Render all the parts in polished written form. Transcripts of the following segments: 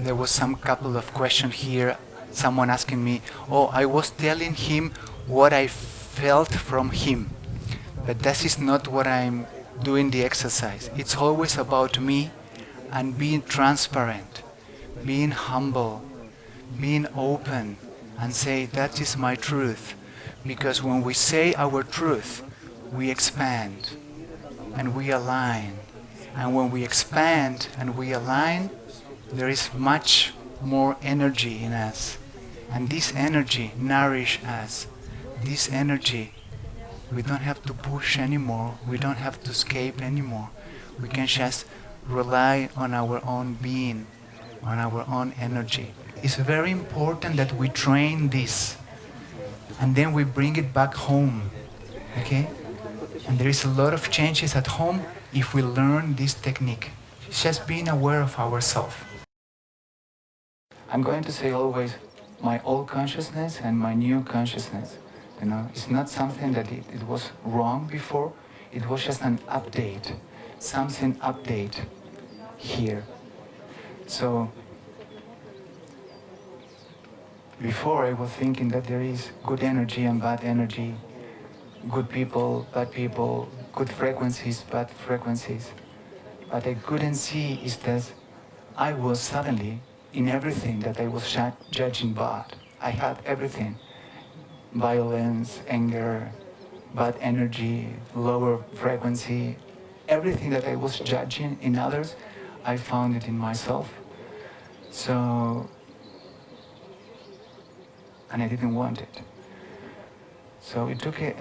there was some couple of questions here. Someone asking me, "Oh, I was telling him what I felt from him," but that is not what I'm doing the exercise. It's always about me and being transparent, being humble, being open, and say that is my truth. Because when we say our truth, we expand and we align. And when we expand and we align, there is much more energy in us. And this energy nourishes us. This energy, we don't have to push anymore. We don't have to escape anymore. We can just rely on our own being, on our own energy. It's very important that we train this and then we bring it back home. Okay? And there is a lot of changes at home if we learn this technique. It's just being aware of ourselves. I'm going to say always my old consciousness and my new consciousness. You know, it's not something that it was wrong before. It was just an update, something update here. So before I was thinking that there is good energy and bad energy, good people, bad people, good frequencies, bad frequencies. But I couldn't see is that I was suddenly in everything that I was judging bad. I had everything. Violence, anger, bad energy, lower frequency. Everything that I was judging in others, I found it in myself. So, and I didn't want it. So it took it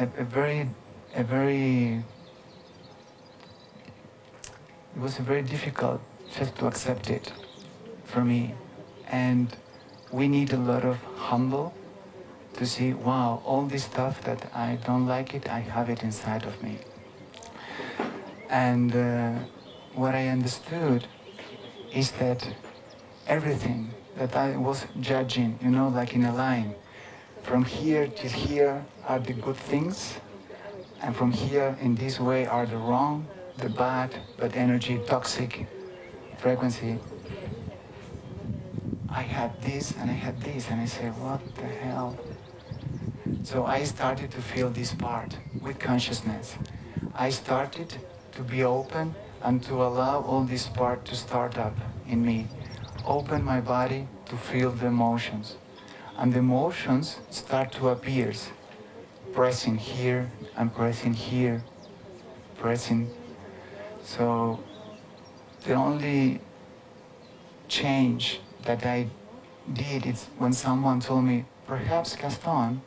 was very difficult just to accept it for me. And we need a lot of humble to see, wow, all this stuff that I don't like it, I have it inside of me. And what I understood is that everything that I was judging, you know, like in a line, from here till here are the good things, and from here in this way are the wrong, the bad energy, toxic frequency. I had this and I had this, and I said, what the hell? So I started to feel this part with consciousness. I started to be open and to allow all this part to start up in me. Open my body to feel the emotions. And the emotions start to appear, pressing here and pressing here, pressing. So the only change that I did is when someone told me, perhaps Gaston,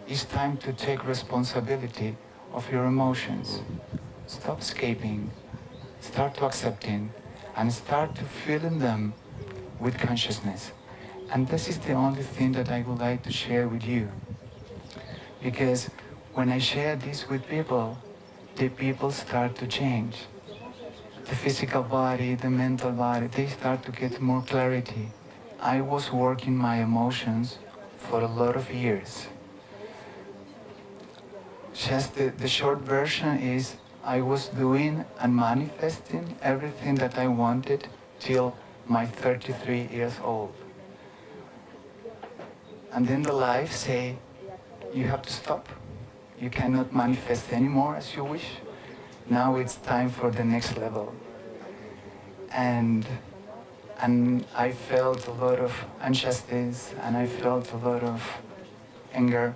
it's time to take responsibility of your emotions. Stop escaping, start to accepting, and start to feeling them with consciousness. And this is the only thing that I would like to share with you. Because when I share this with people, the people start to change. The physical body, the mental body, they start to get more clarity. I was working my emotions for a lot of years. Just the short version is I was doing and manifesting everything that I wanted till my 33 years old. And then the life say, you have to stop. You cannot manifest anymore as you wish. Now it's time for the next level. And I felt a lot of injustice, and I felt a lot of anger.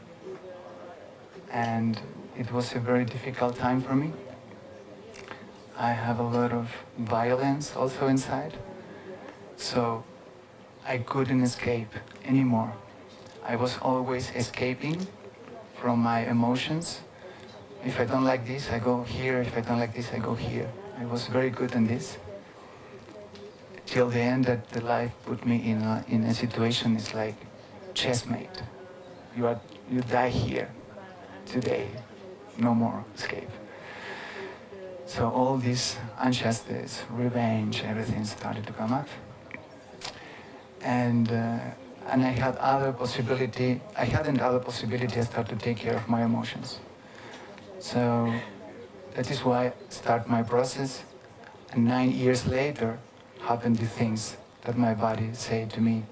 And it was a very difficult time for me. I have a lot of violence also inside. So I couldn't escape anymore. I was always escaping from my emotions. If I don't like this, I go here. If I don't like this, I go here. I was very good in this. Till the end that the life put me in a situation, it's like chessmate. You die here today, no more escape. So all this injustice, revenge, everything started to come up. And I had other possibility. I hadn't other possibility. I started to take care of my emotions. So that is why I start my process. And 9 years later, happened the things that my body say to me,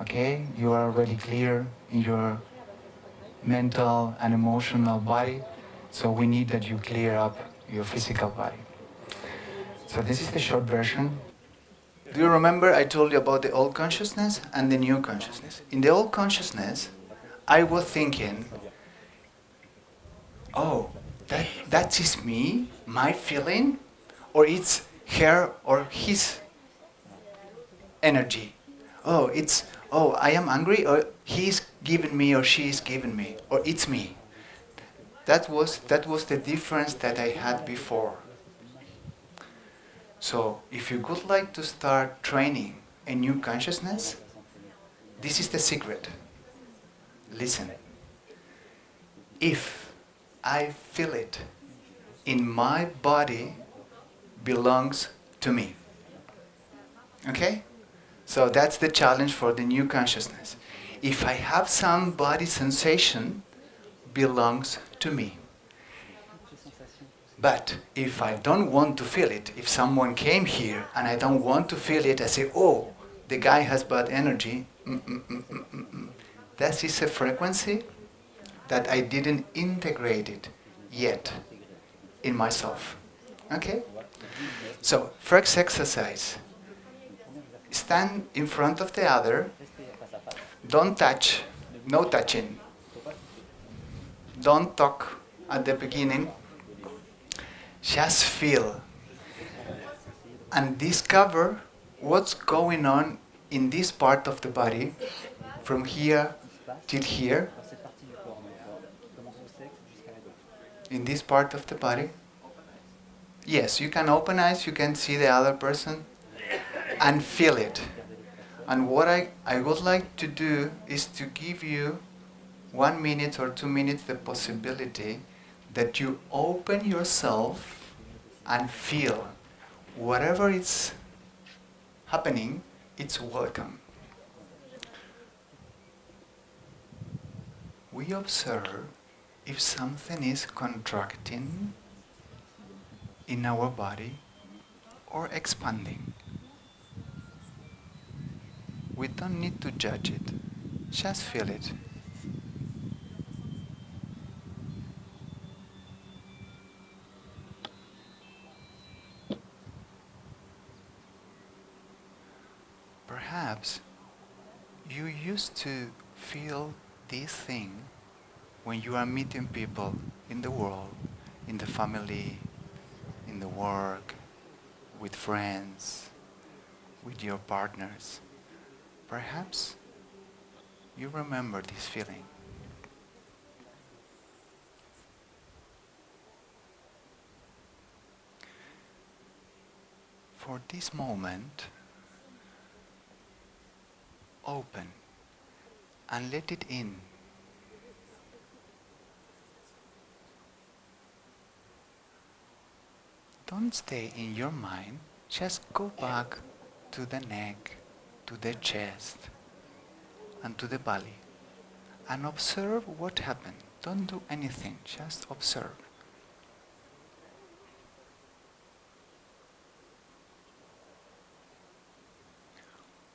okay, you are already clear in your mental and emotional body, so we need that you clear up your physical body. So this is the short version. Do you remember I told you about the old consciousness and the new consciousness? In the old consciousness, I was thinking, oh, that is me, my feeling, or it's her or his energy. Oh, I am angry, or he's giving me, or she's giving me, or it's me. That was the difference that I had before. So if you would like to start training a new consciousness, this is the secret. Listen. If I feel it in my body belongs to me. Okay? So that's the challenge for the new consciousness. If I have some body sensation, belongs to me. But if I don't want to feel it, if someone came here and I don't want to feel it, I say, oh, the guy has bad energy. That is a frequency that I didn't integrate it yet in myself. Okay? So, first exercise. Stand in front of the other. Don't touch. No touching. Don't talk at the beginning. Just feel and discover what's going on in this part of the body from here till here. In this part of the body. Yes, you can open eyes, you can see the other person and feel it. And what I would like to do is to give you 1 minute or 2 minutes the possibility that you open yourself and feel whatever is happening, it's welcome. We observe if something is contracting in our body or expanding. We don't need to judge it, just feel it. Perhaps you used to feel this thing when you are meeting people in the world, in the family, in the work, with friends, with your partners. Perhaps you remember this feeling. For this moment, open and let it in. Don't stay in your mind, just go back to the neck, to the chest, and to the belly, and observe what happened. Don't do anything, just observe.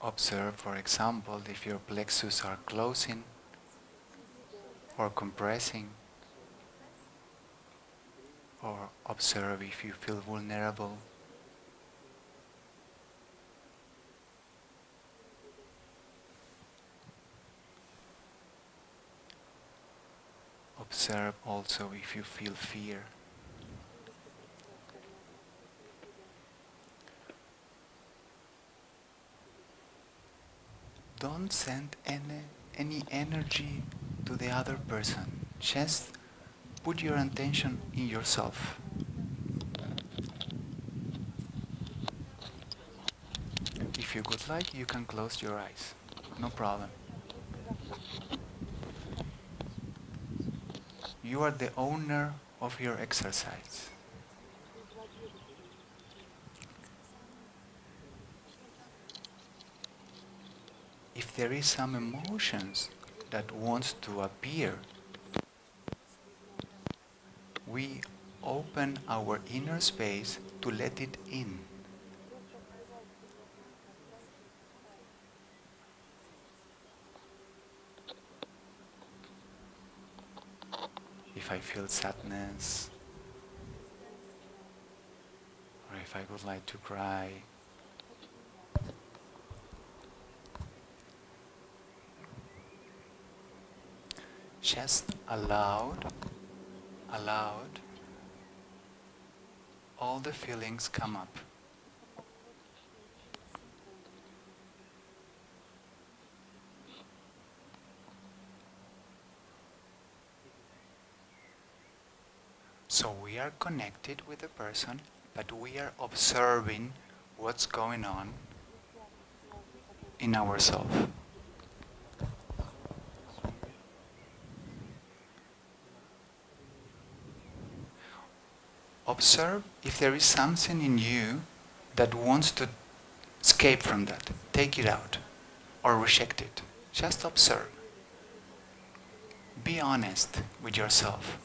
Observe, for example, if your plexus are closing or compressing, or observe if you feel vulnerable. Observe also if you feel fear. Don't send any energy to the other person. Just put your attention in yourself. If you would like, you can close your eyes. No problem. You are the owner of your exercise. If there is some emotions that wants to appear, we open our inner space to let it in. if I feel sadness, or if I would like to cry. Just allowed all the feelings come up. So we are connected with the person, but we are observing what's going on in ourselves. Observe if there is something in you that wants to escape from that. Take it out or reject it. Just observe. Be honest with yourself.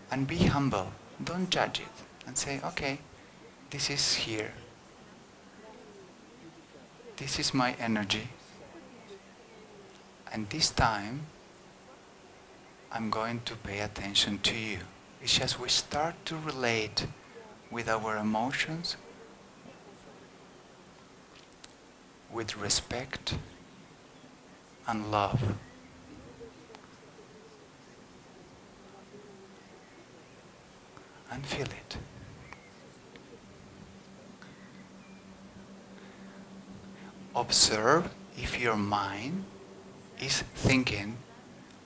And be humble. Don't judge it. And say, okay, this is here. This is my energy. And this time, I'm going to pay attention to you. It's just we start to relate with our emotions with respect and love. And feel it. Observe if your mind is thinking,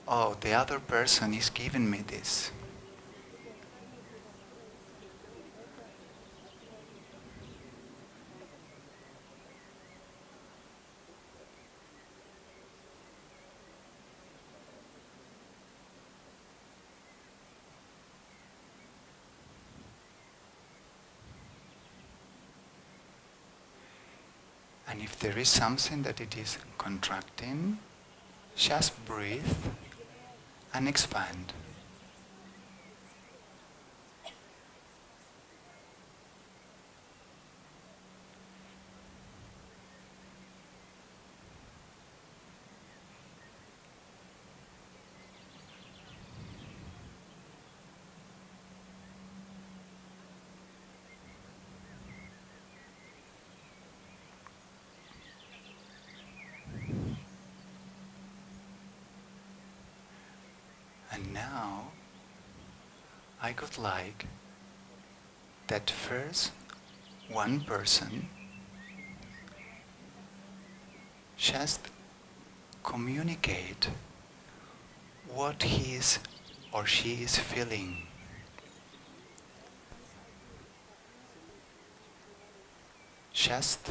oh, the other person is giving me this. And if there is something that it is contracting, just breathe and expand. And now, I would like that first one person just communicate what he is or she is feeling. Just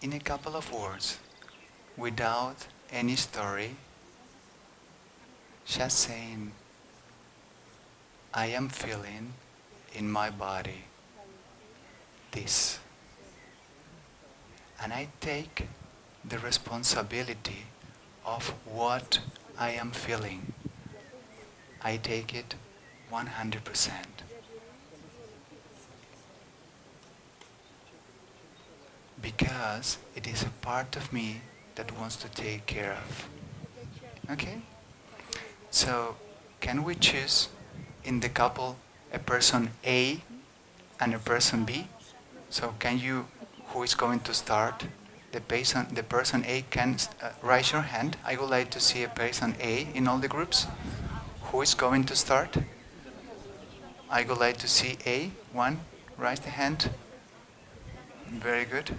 in a couple of words, without any story, just saying, I am feeling in my body this. And I take the responsibility of what I am feeling. I take it 100%. Because it is a part of me that wants to take care of. Okay? So, can we choose in the couple a person A and a person B? So, can you, who is going to start? The person A can raise your hand. I would like to see a person A in all the groups. Who is going to start? I would like to see A. One, raise the hand. Very good.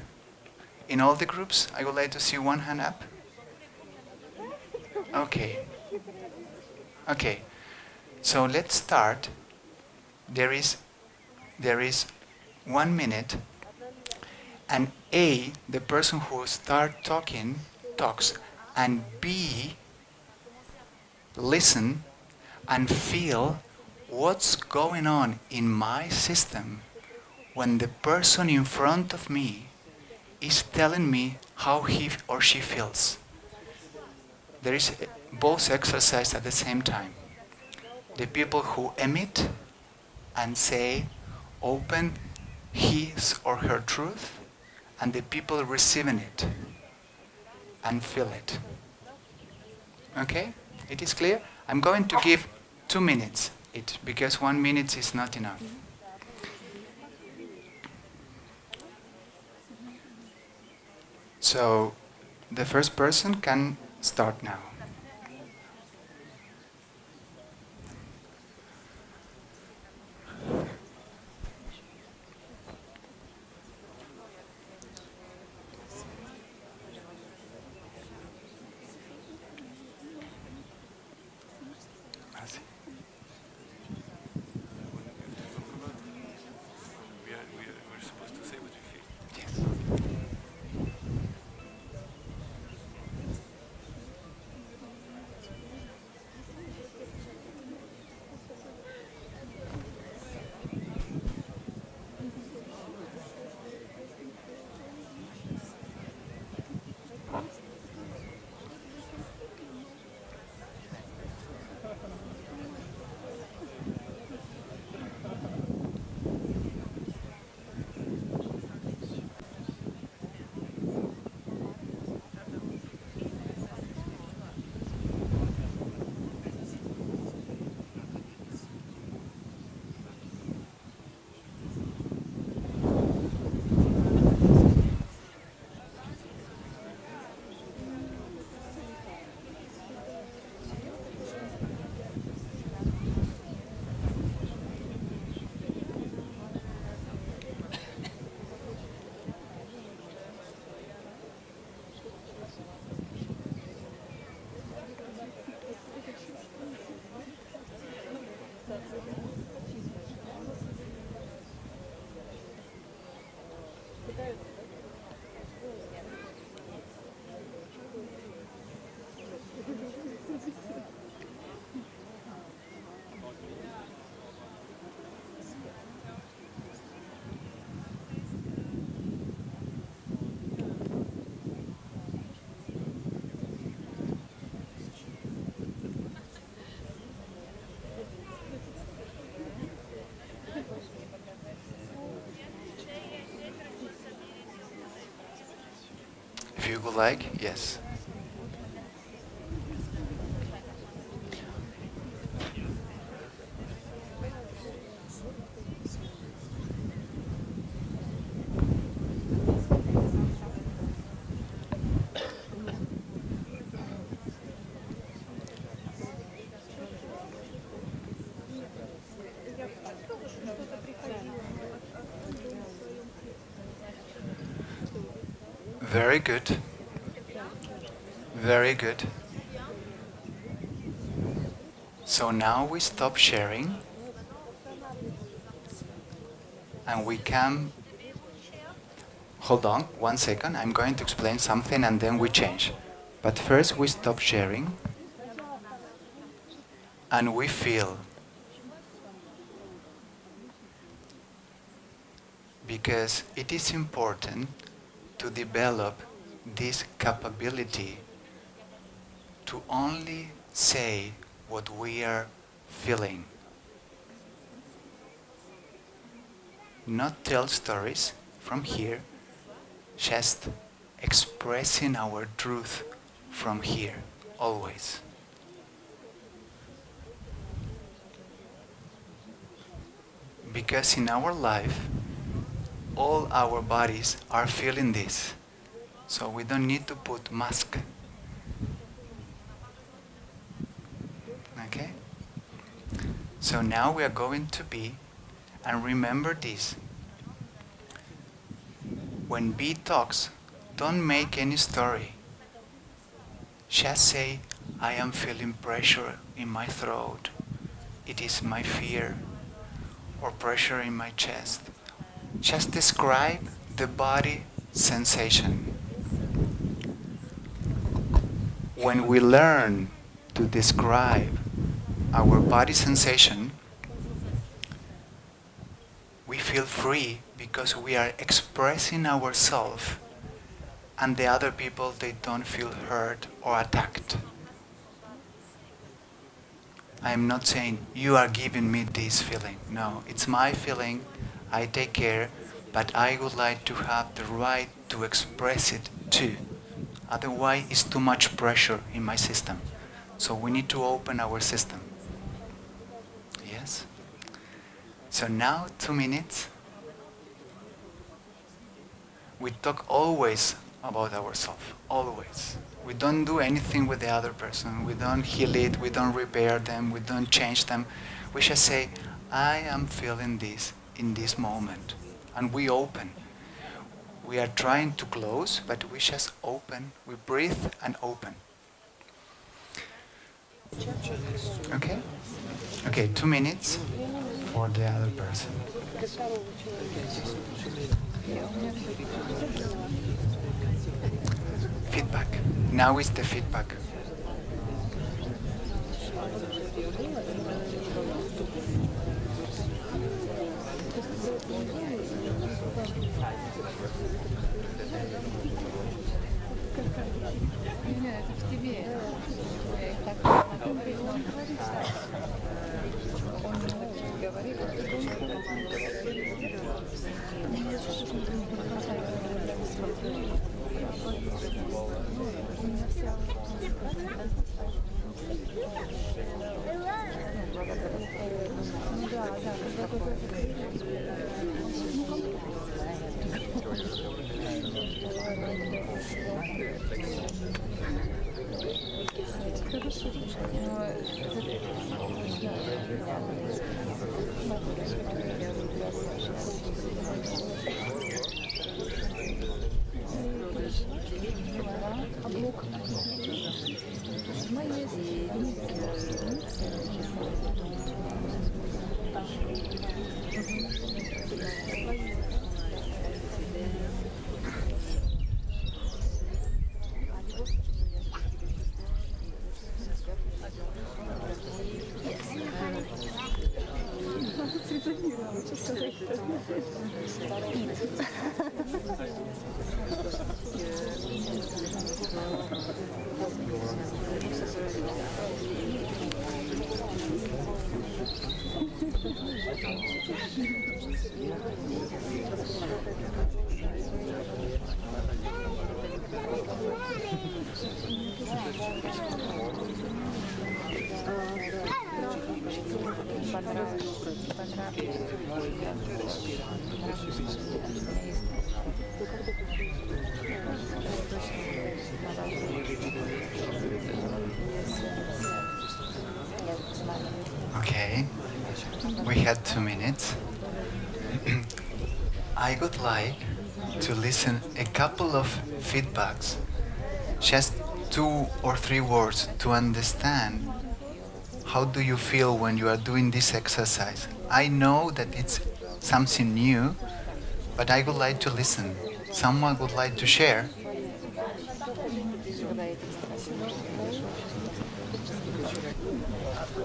In all the groups, I would like to see one hand up. Okay. Okay. So let's start. There is 1 minute, and A, the person who start talking, talks, and B, listen and feel what's going on in my system when the person in front of me is telling me how he or she feels. There is both exercise at the same time. The people who emit and say, open his or her truth, and the people receiving it and feel it. Okay? It is clear? I'm going to give 2 minutes it because 1 minute is not enough. So the first person can start now. We're supposed to say what we feel. Yes. If you would like, yes. Very good. Very good. So now we stop sharing and we can. Hold on 1 second. I'm going to explain something and then we change. But first we stop sharing and we feel. Because it is important to develop this capability to only say what we are feeling. Not tell stories from here, just expressing our truth from here, always. Because in our life, all our bodies are feeling this. So we don't need to put mask. Okay? So now we are going to be, and remember this. When B talks, don't make any story. Just say, I am feeling pressure in my throat. It is my fear. Or pressure in my chest. Just describe the body sensation. When we learn to describe our body sensation, we feel free because we are expressing ourselves and the other people, they don't feel hurt or attacked. I'm not saying you are giving me this feeling. No, it's my feeling. I take care, but I would like to have the right to express it too. Otherwise, it's too much pressure in my system. So we need to open our system. Yes? So now, 2 minutes. We talk always about ourselves, always. We don't do anything with the other person. We don't heal it, we don't repair them, we don't change them. We just say, I am feeling this in this moment. And we open. We are trying to close, but we just open. We breathe and open. Okay? Okay, 2 minutes for the other person. Feedback. Now is the feedback. Okay, we had 2 minutes. I would like to listen a couple of feedbacks, just 2 or 3 words to understand how do you feel when you are doing this exercise. I know that it's something new, but I would like to listen. Someone would like to share.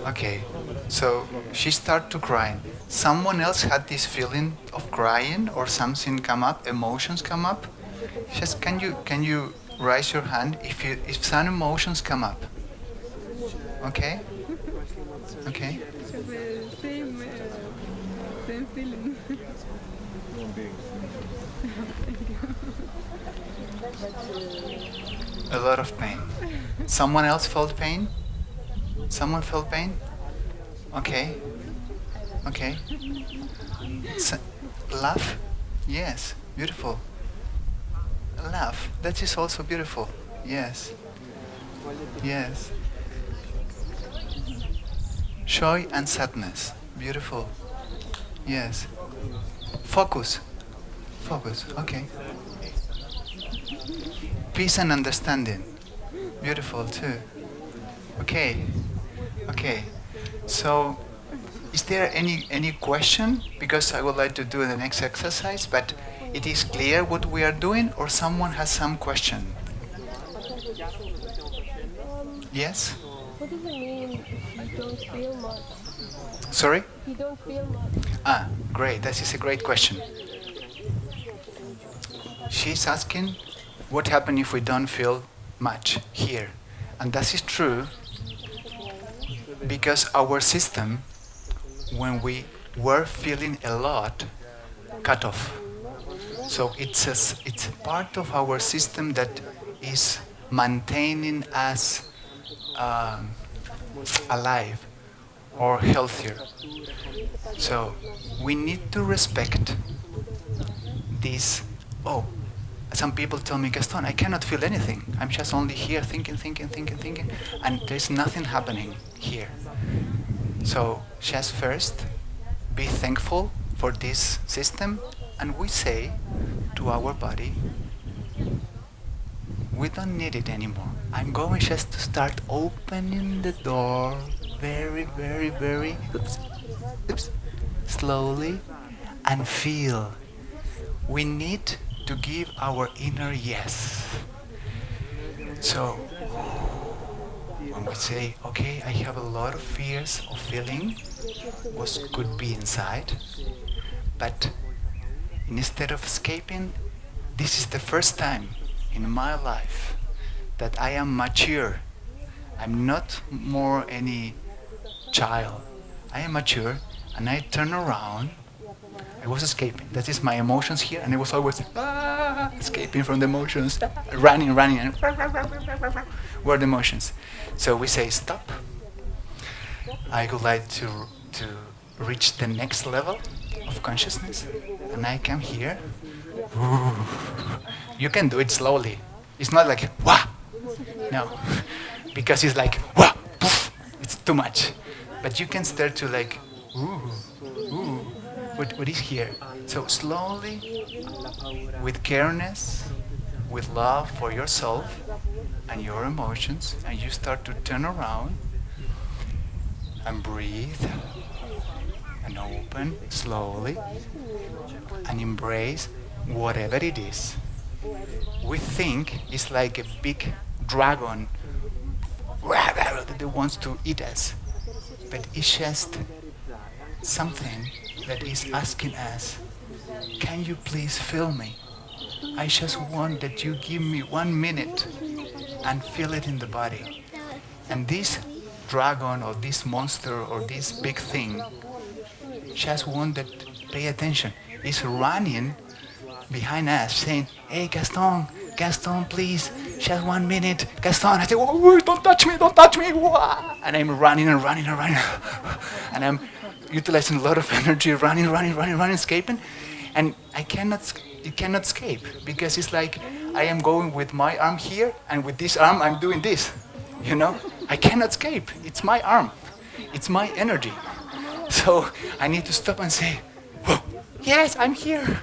Okay, so she started to cry. Someone else had this feeling of crying or something come up, emotions come up. Just can you raise your hand if some emotions come up? Okay, okay. Same feeling. A lot of pain. Someone else felt pain? Someone felt pain? Okay, okay. S- Laugh? Yes, beautiful. Laugh. That is also beautiful. Yes, yes. Joy and sadness. Beautiful. Yes. Focus. Focus. Okay. Peace and understanding. Beautiful too. Okay. Okay. So, is there any question? Because I would like to do the next exercise, but it is clear what we are doing, or someone has some question? Yes. What does it mean you don't feel much? Sorry. You don't feel much. Ah, great. That is a great question. She's asking what happens if we don't feel much here. And that is true because our system, when we were feeling a lot, cut off. So it's a part of our system that is maintaining us alive or healthier. So we need to respect this. Oh, some people tell me, Gaston, I cannot feel anything. I'm just only here thinking, thinking, thinking, thinking, and there's nothing happening here. So just first, be thankful for this system, and we say to our body, we don't need it anymore. I'm going just to start opening the door very, very, very oops, slowly and feel. We need to give our inner yes. So when we say, okay, I have a lot of fears of feeling what could be inside, but instead of escaping, this is the first time in my life that I am mature. I'm not more any child. I am mature and I turn around. I was escaping. That is my emotions here, and I was always escaping from the emotions, running, running, and were the emotions. So we say stop. I would like to reach the next level of consciousness, and I come here. You can do it slowly. It's not like wah, no, because it's like wah, poof. It's too much. But you can start to like ooh, ooh. What is here? So slowly, with careness, with love for yourself and your emotions, and you start to turn around and breathe and open slowly and embrace whatever it is. We think it's like a big dragon that wants to eat us, but it's just something that is asking us, can you please feel me? I just want that you give me 1 minute and feel it in the body. And this dragon or this monster or this big thing just want that pay attention. It's running behind us saying, hey Gaston, Gaston please, just 1 minute. Gaston, I say, oh, don't touch me, don't touch me. Wah! And I'm running and running and running. And I'm utilizing a lot of energy, running, running, running, running, escaping. And it cannot escape because it's like I am going with my arm here and with this arm I'm doing this. You know, I cannot escape. It's my arm. It's my energy. So I need to stop and say, whoa, yes, I'm here.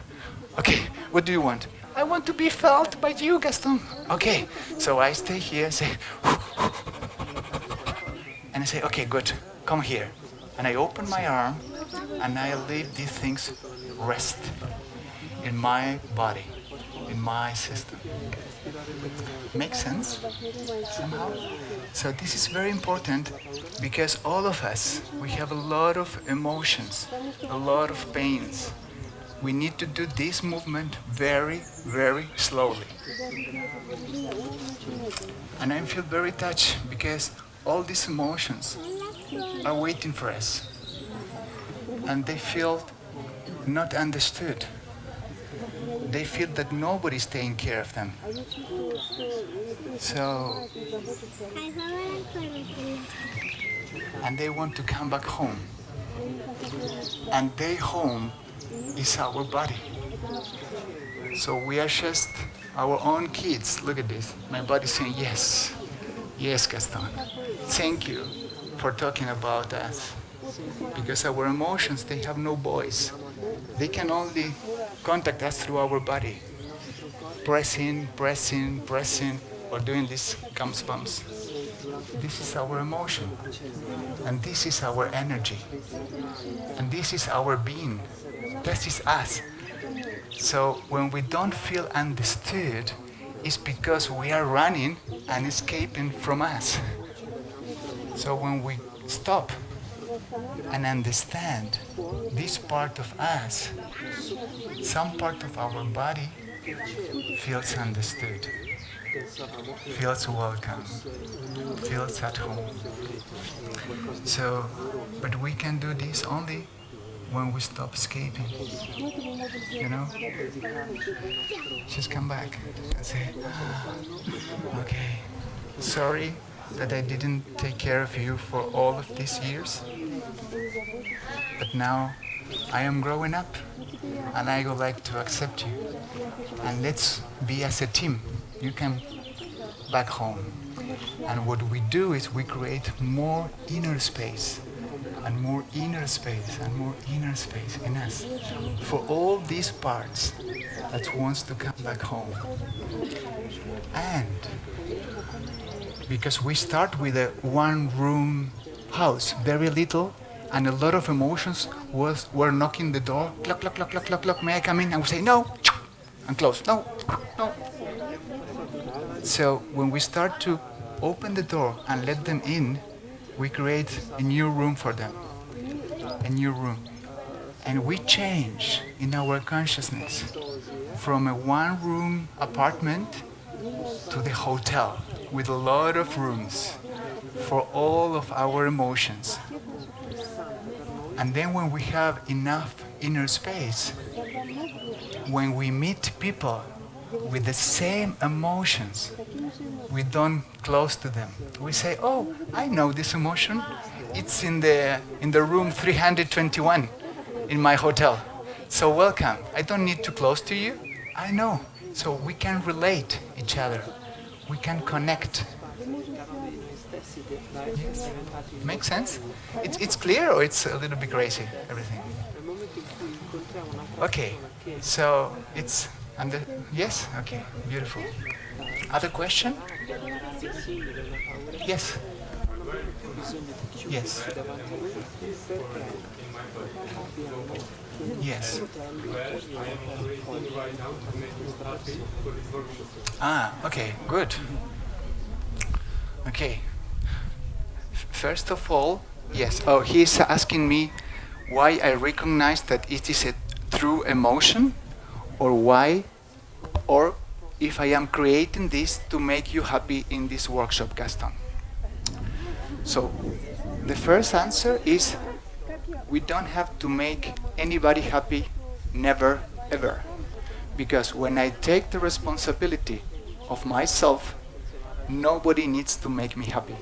Okay, what do you want? I want to be felt by you, Gaston. Okay, so I stay here, say, and I say, okay, good, come here. And I open my arm and I leave these things rest in my body, in my system. Makes sense? Somehow? So this is very important because all of us, we have a lot of emotions, a lot of pains. We need to do this movement very, very slowly. And I feel very touched because all these emotions are waiting for us. And they feel not understood. They feel that nobody's taking care of them. So, and they want to come back home. And their home is our body. So we are just our own kids. Look at this. My body saying yes. Yes, Gaston. Thank you for talking about us. Because our emotions, they have no voice. They can only contact us through our body. Pressing, pressing, pressing, or doing these comes bumps. This is our emotion. And this is our energy. And this is our being. This is us. So when we don't feel understood, it's because we are running and escaping from us. So when we stop and understand this part of us, some part of our body feels understood, feels welcome, feels at home. So, but we can do this only when we stop escaping. You know? Just come back and say, okay, sorry, that I didn't take care of you for all of these years. But now I am growing up and I would like to accept you. And let's be as a team. You can back home. And what we do is we create more inner space and more inner space and more inner space in us for all these parts that wants to come back home. And because we start with a one-room house, very little, and a lot of emotions were knocking the door, clock, clock, clock, clock, clock, clock, may I come in? And we say no, and close, no, no. So when we start to open the door and let them in, we create a new room for them, a new room. And we change in our consciousness from a one-room apartment to the hotel with a lot of rooms for all of our emotions. And then when we have enough inner space, when we meet people with the same emotions, we don't close to them. We say, oh, I know this emotion. It's in the room 321 in my hotel. So welcome. I don't need to close to you. I know. So we can relate each other. We can connect. Yes. Makes sense? It's clear or it's a little bit crazy, everything? Okay. So it's under, yes? Okay. Beautiful. Other question? Yes. Yes. Yes. Ah, okay, good. Okay. First of all, yes. Oh, he's asking me why I recognize that it is a true emotion, or why, or if I am creating this to make you happy in this workshop, Gaston. So, the first answer is we don't have to make anybody happy, never, ever. Because when I take the responsibility of myself, nobody needs to make me happy.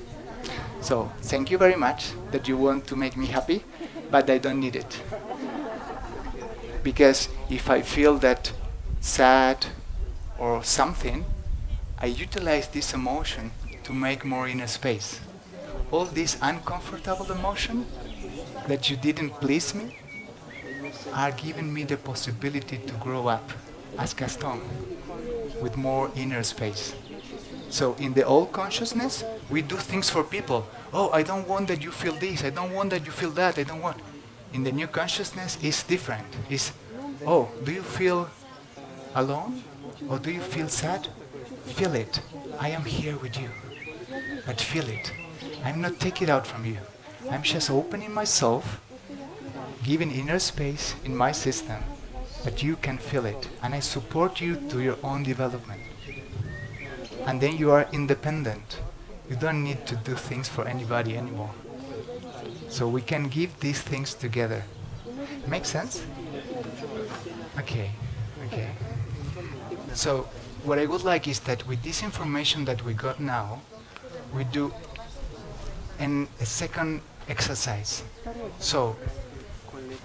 So, thank you very much that you want to make me happy, but I don't need it. Because if I feel that sad or something, I utilize this emotion to make more inner space. All this uncomfortable emotion that you didn't please me are giving me the possibility to grow up as Gaston with more inner space. So in the old consciousness, we do things for people. Oh, I don't want that you feel this. I don't want that you feel that. I don't want. In the new consciousness, it's different. It's, oh, do you feel alone? Or do you feel sad? Feel it. I am here with you. But feel it. I'm not taking it out from you. I'm just opening myself, giving inner space in my system, but you can feel it. And I support you to your own development. And then you are independent. You don't need to do things for anybody anymore. So we can give these things together. Make sense? Okay, okay. So what I would like is that with this information that we got now, we do a second exercise. So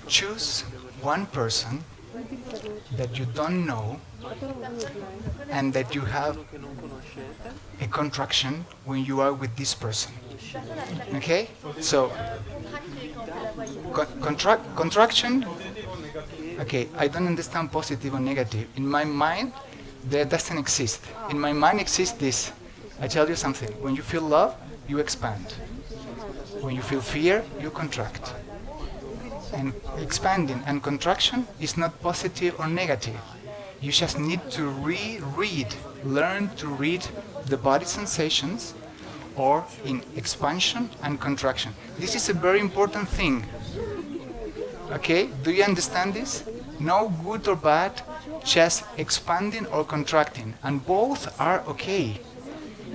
choose one person that you don't know and that you have a contraction when you are with this person. Okay? So contraction. Okay, I don't understand positive or negative. In my mind, that doesn't exist. In my mind exists this. I tell you something. When you feel love, you expand. When you feel fear, you contract. And expanding and contraction is not positive or negative. You just need to learn to read the body sensations, or in expansion and contraction. This is a very important thing. Okay, do you understand this? No good or bad, just expanding or contracting, and both are okay.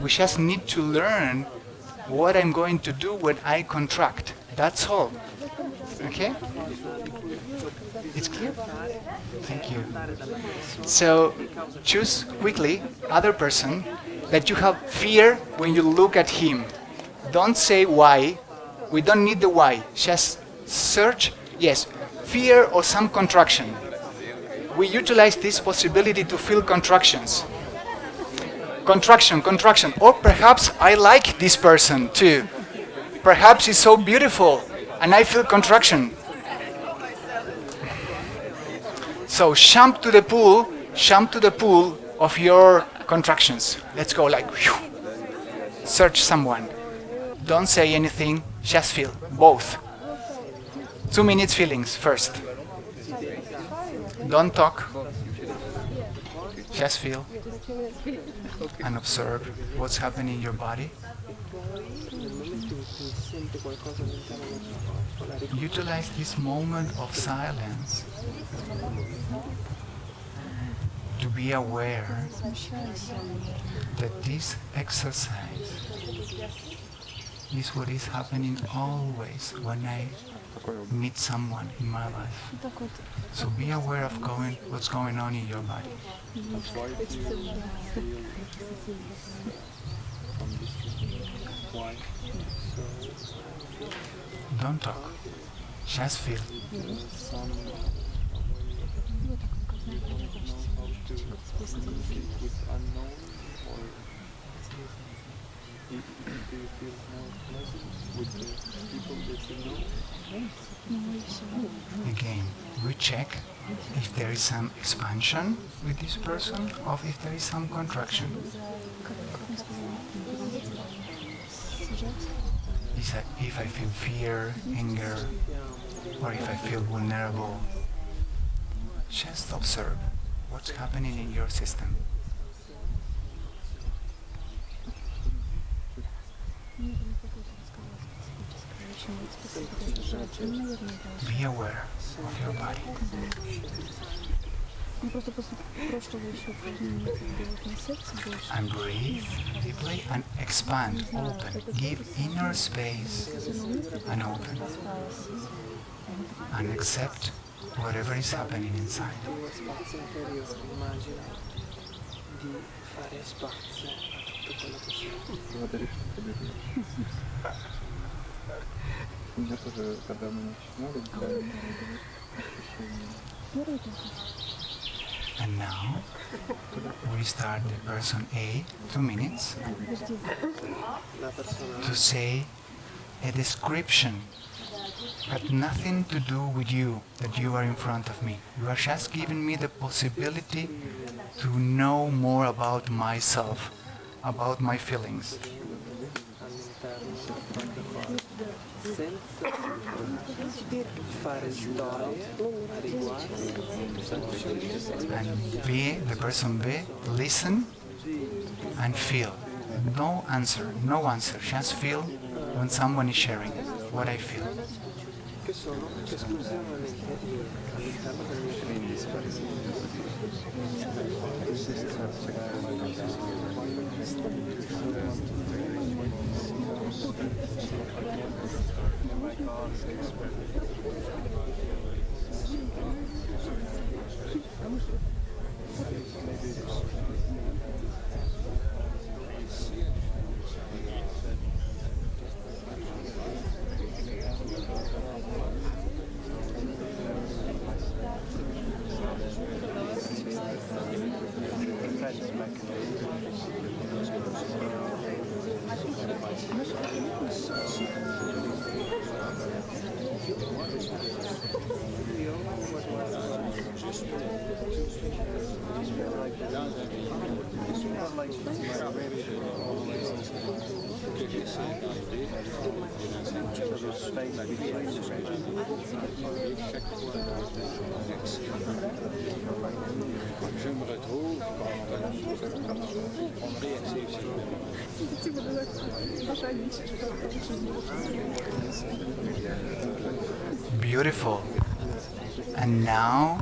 We just need to learn what I'm going to do when I contract. That's all. Okay? It's clear? Thank you. So choose quickly other person that you have fear when you look at him. Don't say why. We don't need the why. Just search, yes, fear or some contraction. We utilize this possibility to feel contractions. Contraction, contraction. Or perhaps I like this person too. Perhaps it's so beautiful and I feel contraction. So jump to the pool of your contractions. Let's go like, whew. Search someone. Don't say anything, just feel, both. 2 minutes feelings first. Don't talk, just feel and observe what's happening in your body. Utilize this moment of silence to be aware that this exercise is what is happening always when I meet someone in my life. So be aware of what's going on in your body. Don't talk, just feel. Again, we check if there is some expansion with this person or if there is some contraction. If I feel fear, anger, or if I feel vulnerable, just observe what's happening in your system. Be aware of your body. And breathe deeply and expand, open. Give inner space and open. And accept whatever is happening inside. And now we start the person A, 2 minutes, to say a description, but nothing to do with you, that you are in front of me. You are just giving me the possibility to know more about myself, about my feelings. And B, the person B, listen and feel. No answer, just feel when someone is sharing what I feel. Beautiful. And now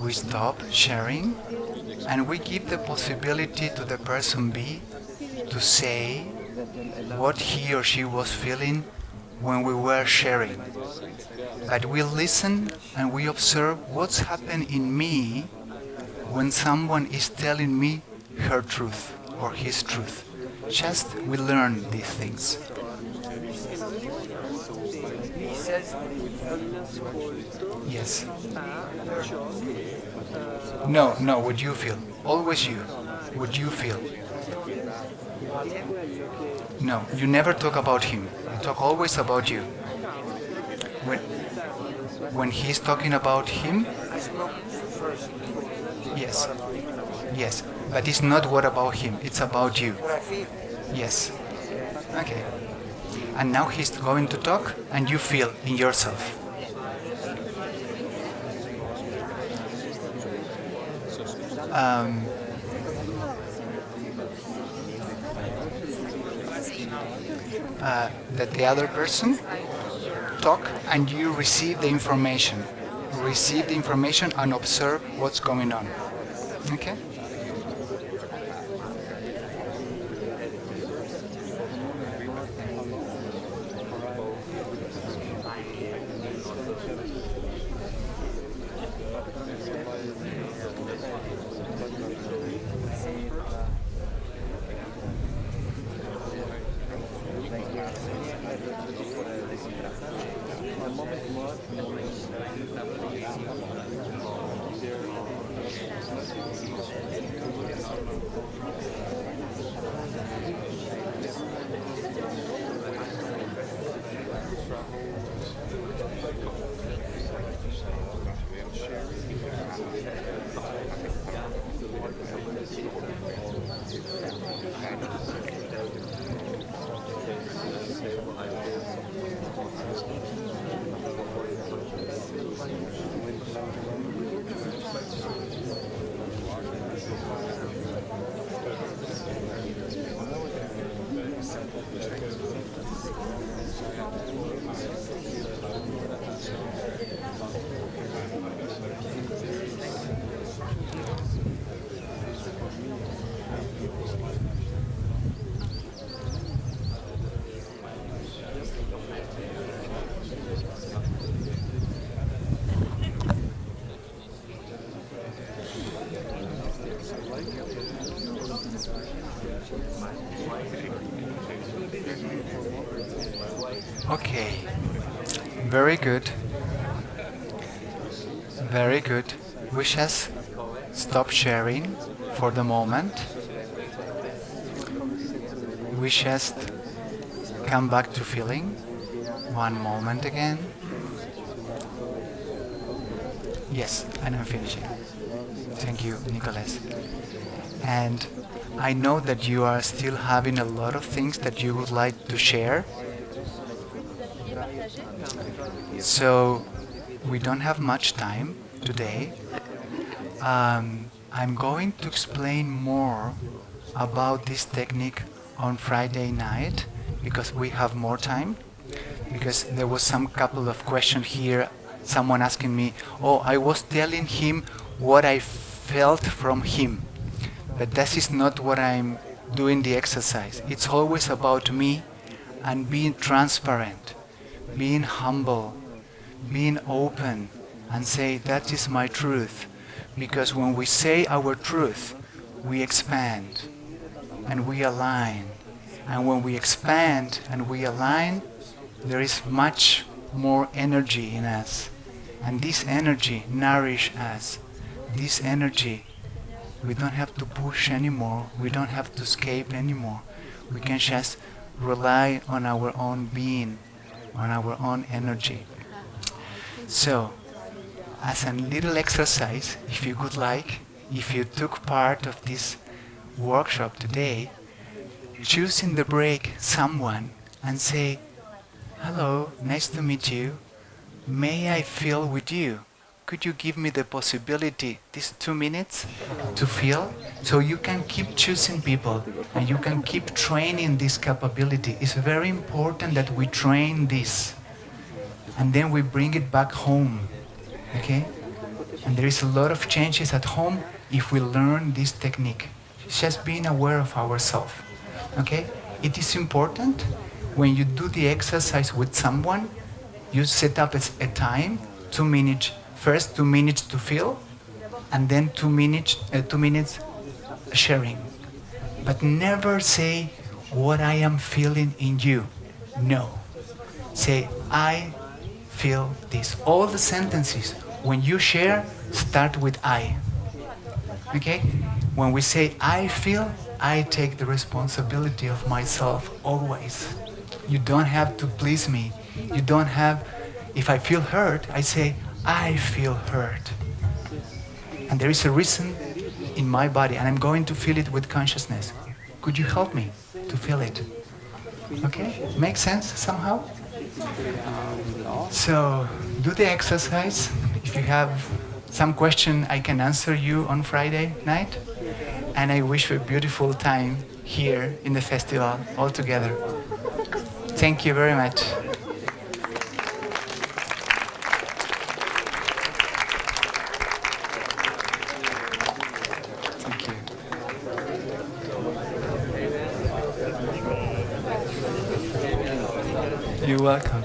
we stop sharing and we give the possibility to the person B to say what he or she was feeling when we were sharing. That we listen and we observe what's happened in me when someone is telling me her truth or his truth. Just we learn these things. Yes. No, no, what you feel. Always you. What you feel. No, you never talk about him. You talk always about you. When, when he's talking about him, yes, yes. But it's not what about him, it's about you. Yes. Okay. And now he's going to talk and you feel in yourself. Um, that the other person talk and you receive the information. Receive the information and observe what's going on. Okay? Okay. Very good. Very good. We just stop sharing for the moment. We just come back to feeling. One moment again. Yes, and I'm finishing. Thank you, Nicholas. And I know that you are still having a lot of things that you would like to share. So we don't have much time today. I'm going to explain more about this technique on Friday night because we have more time. Because there was some couple of questions here. Someone asking me, "Oh, I was telling him what I felt from him," but that is not what I'm doing the exercise. It's always about me and being transparent, being humble, being open, and say that is my truth. Because when we say our truth, we expand and we align. And when we expand and we align, there is much more energy in us. And this energy nourishes us. This energy, we don't have to push anymore. We don't have to escape anymore. We can just rely on our own being, on our own energy. So, as a little exercise, if you would like, if you took part of this workshop today, choose in the break someone and say, "Hello, nice to meet you. May I feel with you? Could you give me the possibility, these 2 minutes, to feel?" So you can keep choosing people and you can keep training this capability. It's very important that we train this and then we bring it back home. Okay? And there is a lot of changes at home if we learn this technique. It's just being aware of ourselves. Okay? It is important when you do the exercise with someone, you set up a time, 2 minutes. First 2 minutes to feel, and then 2 minutes sharing. But never say what I am feeling in you. No. Say I feel this. All the sentences, when you share, start with I. Okay? When we say I feel, I take the responsibility of myself always. You don't have to please me. You don't have, if I feel hurt, I say, I feel hurt. And there is a reason in my body, and I'm going to feel it with consciousness. Could you help me to feel it? Okay? Makes sense somehow? So, do the exercise. If you have some question, I can answer you on Friday night. And I wish you a beautiful time here in the festival all together. Thank you very much. Thank you. You're welcome.